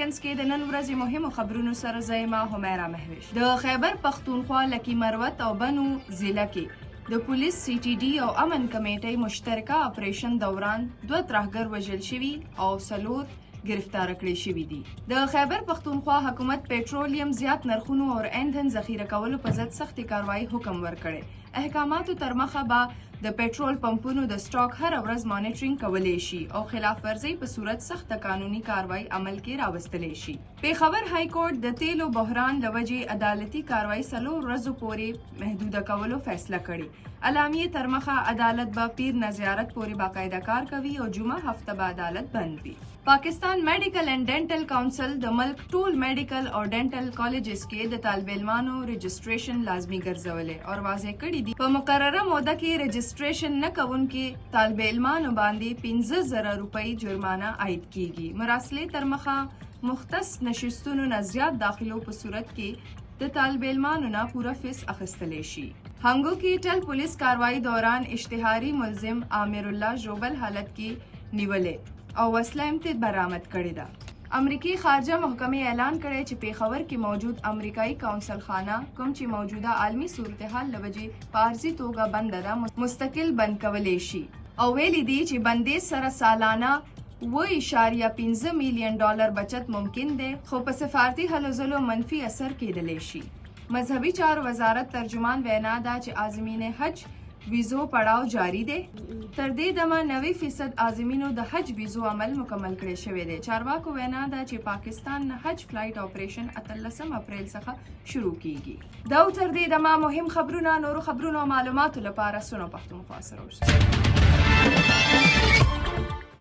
سیکنډز کې د نن ورځې مهمو خبرونو سره زه همیرا مهوش. د خیبر پختونخوا لکی مروت او بنو ضلع کې د پولیس سی ټي ډي او امن کمیټې مشترکه اپریشن دوران 2 ترهګر وژل شوي او 4 گرفتار کړي شوي دي. د خیبر پختونخوا حکومت پېټرولیم زیات نرخونو او ایندھن ذخیره کولو په ضد سختې کاروایی حکم ورکړي. احکاماتو تر مخه به د پېټرول پمپونو د سټاک هر ورځ مانیټرینګ کولی شي او خلاف ورزي په صورت سخت قانوني کاروایی عمل کې راوستلی شي. پیښور های کورټ د تیلو بحران لوجې عدالتي کاروایی 4 ورځو پورې محدوده کولو فیصله کړې. اعلامیې تر مخه عدالت به پیر نه زیارت پورې باقاعده کار کوي او جمعه هفته به عدالت بند وي. پاکستان میډیکل اینڈ ډینټل کونسل د ملک ټول میډیکل او ډینټل کالجز کې د طالب علمانو رجسټریشن لازمي ګرځولې او واضح کړي دي په مقرره موده کې رجسټریشن نه کوونکي طالب علمانو باندې 15,000 روپۍ جرمانه عاید کیږي. مراسلې تر مخه مختص نشستونو نه زیات داخلو په صورت کې د طالب علمانو نه پوره فیس اخیستلی شي. هنګو کې ټل پولیس کاروایی دوران اشتهاري ملزم عامر الله ژوبل حالت کې نیولې او وسله امتد برآمد کړې ده. امریکای خارجه محکمې اعلان کړی چې پیښور کې موجود امریکایي قونسل خانه کوم چې موجوده عالمي صورتحال لوجې په عارضي توګه بنده ده مستقل بند کولی شي او ویلي دي چې بندیز سره سالانه $1.5 میلیون بچت ممکن دی خو په سفارتي هلو ځلو منفي اثر کېدلی شي. مذهبي چارو وزارت ترجمان وینا ده چې عازمین حج ویزو پړاو جاری دی. تر دې دمه 90% عازمینو د حج ویزو عمل مکمل کړی شوی دی. چارواکو وینا ده چې پاکستان نه حج فلایټ اپریشن 18 اپریل څخه شروع کیږي. دا تر دې دمه مهم خبرونه نورو خبرونو او معلوماتو لپاره سنو پښتونخوا سره اوسئ.